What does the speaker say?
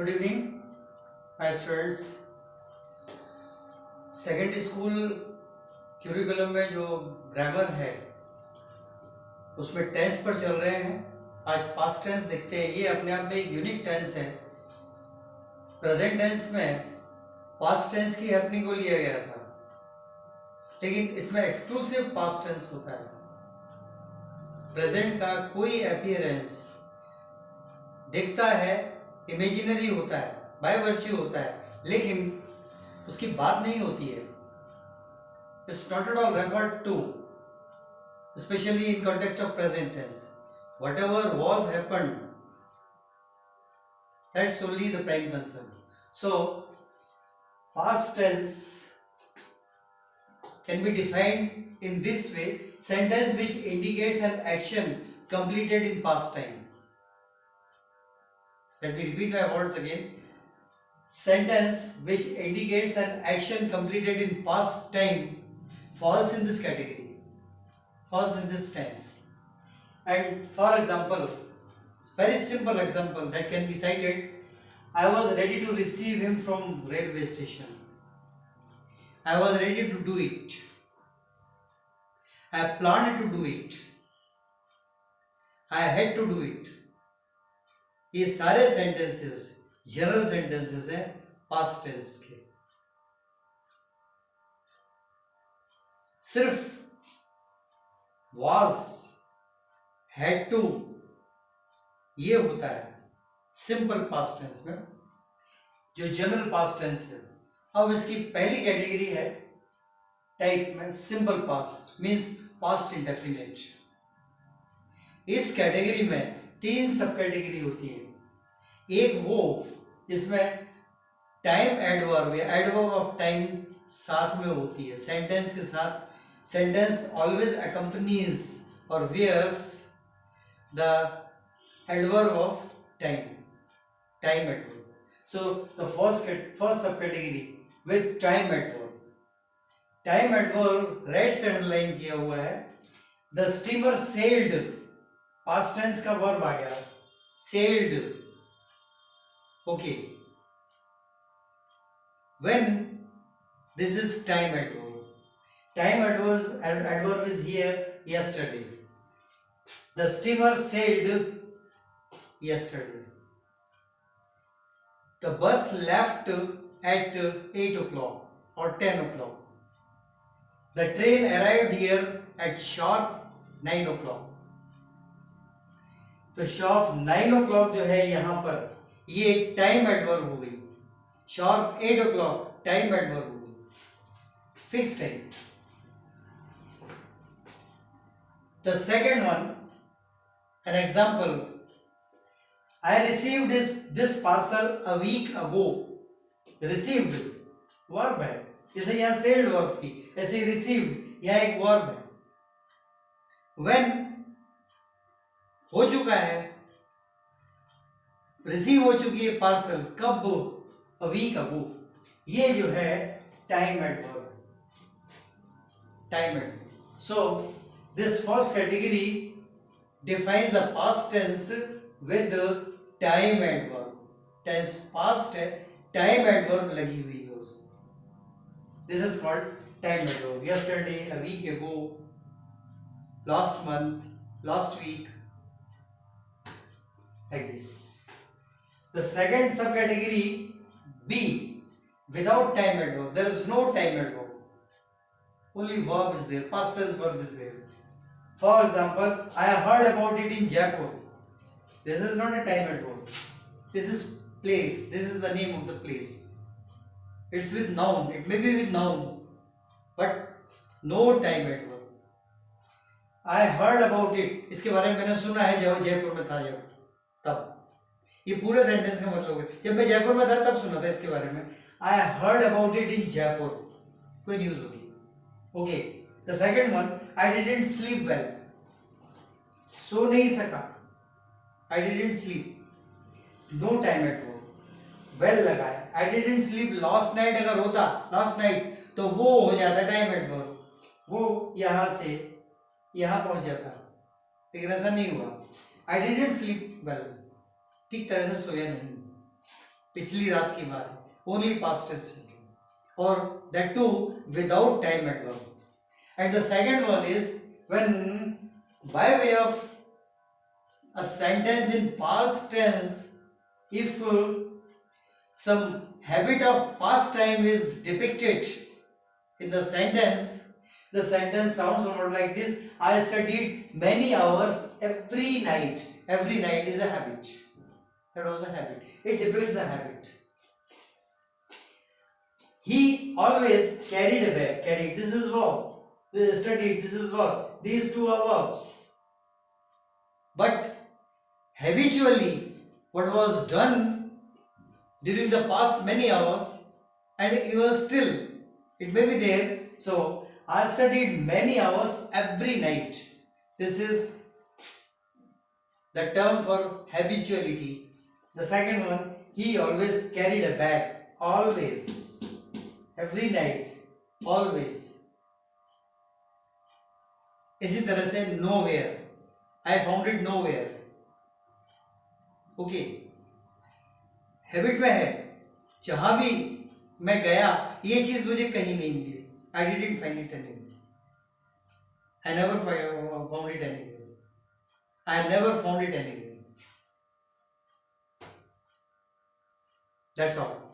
Good evening hi students. Secondary school curriculum में जो grammar है उसमें टेंस पर चल रहे हैं। आज पास्ट टेंस देखते हैं। ये अपने आप में एक यूनिक टेंस है। प्रेजेंट टेंस में पास्ट टेंस की हैपनिंग को लिया गया था, लेकिन इसमें एक्सक्लूसिव पास्ट टेंस होता है। प्रेजेंट का कोई अपीयरेंस दिखता है, इमेजिनरी होता है, बाय वर्च्यू होता है, लेकिन उसकी बात नहीं होती है। It's not at all referred to, especially in context of present tense. Whatever was happened, that's only the prime concern. So past tense can be defined in this way: sentence which indicates an action completed in past time. Let me repeat my words again. Sentence which indicates an action completed in past time falls in this category, falls in this tense. And for example, very simple example that can be cited: I was ready to receive him from railway station. I was ready to do it. I planned to do it. I had to do it. ये सारे sentences general sentences हैं past tense के। सिर्फ was, had to ये होता है simple past tense में, जो जनरल पास्ट टेंस है। अब इसकी पहली कैटेगरी है टाइप में simple past, means past indefinite. इस कैटेगरी में तीन सब कैटेगरी होती है। एक वो जिसमें टाइम एडवर्ब या एडवर्ब ऑफ टाइम साथ में होती है सेंटेंस के साथ। Sentence always accompanies or wears the adverb of time, time adverb. So the first subcategory with time adverb. Time adverb red से underline किया हुआ है। The steamer sailed, past tense का verb आ गया, sailed. Okay. When this is time adverb. Time adverb is here yesterday. The steamer sailed yesterday. The bus left at 8 o'clock or 10 o'clock. The train arrived here at sharp 9 o'clock. तो sharp 9 o'clock जो है यहाँ पर ये time adverb हो गई। sharp 8 o'clock time adverb हो गई, fix time. The second one, an example: I received this parcel a week ago. Received verb है, जैसे यहाँ sailed verb थी ऐसे received यहाँ एक verb है। When हो चुका है, receive हो चुकी है parcel, कब? a week ago। ये जो है time adverb, time adverb। So this first category defines the past tense with the time adverb। tense past है, time adverb लगी हुई है उसमें। This is called time adverb। Yesterday, a week ago, last month, last week, like this। The second subcategory B, without time adverb, there is no time adverb, only verb is there, past tense verb is there। For example, I heard about it in Jaipur. This is not a time adverb. This is place. This is the name of the place. It's with noun. It may be with noun, but no time adverb. I heard about it. इसके बारे में मैंने सुना है जब जयपुर में था, जब तब। ये पूरे सेंटेंस का मतलब है जब मैं जयपुर में था तब सुना था इसके बारे में। I heard about it in Jaipur. कोई न्यूज होगी। Okay. The second one, I didn't sleep well. सो नहीं सका, I didn't sleep, no time adverb। well लगाया। I didn't sleep last night अगर होता last night तो वो हो जाता time adverb, वो यहाँ से यहाँ पहुंच जाता, लेकिन ऐसा नहीं हुआ। I didn't sleep well, ठीक तरह से सोया नहीं। पिछली रात की बात है, ओनली पास्ट टेंस चलेगा, और that too without time adverb. And the second one is when by way of a sentence in past tense, if some habit of past time is depicted in the sentence sounds somewhat like this: I studied many hours every night. Every night is a habit. That was a habit. It depicts the habit. He always carried a bag. Carried, this is verb. Studied, this is verb. These two are verbs. But habitually, what was done during the past many hours, and it was still, it may be there. So I studied many hours every night. This is the term for habituality. The second one, he always carried a bag. Always, every night, always. इसी तरह से nowhere, I found it nowhere. Okay, habit में है, जहां भी मैं गया ये चीज मुझे कहीं नहीं मिली. I didn't find it anywhere. I never found it anywhere. I never found it anywhere. That's all.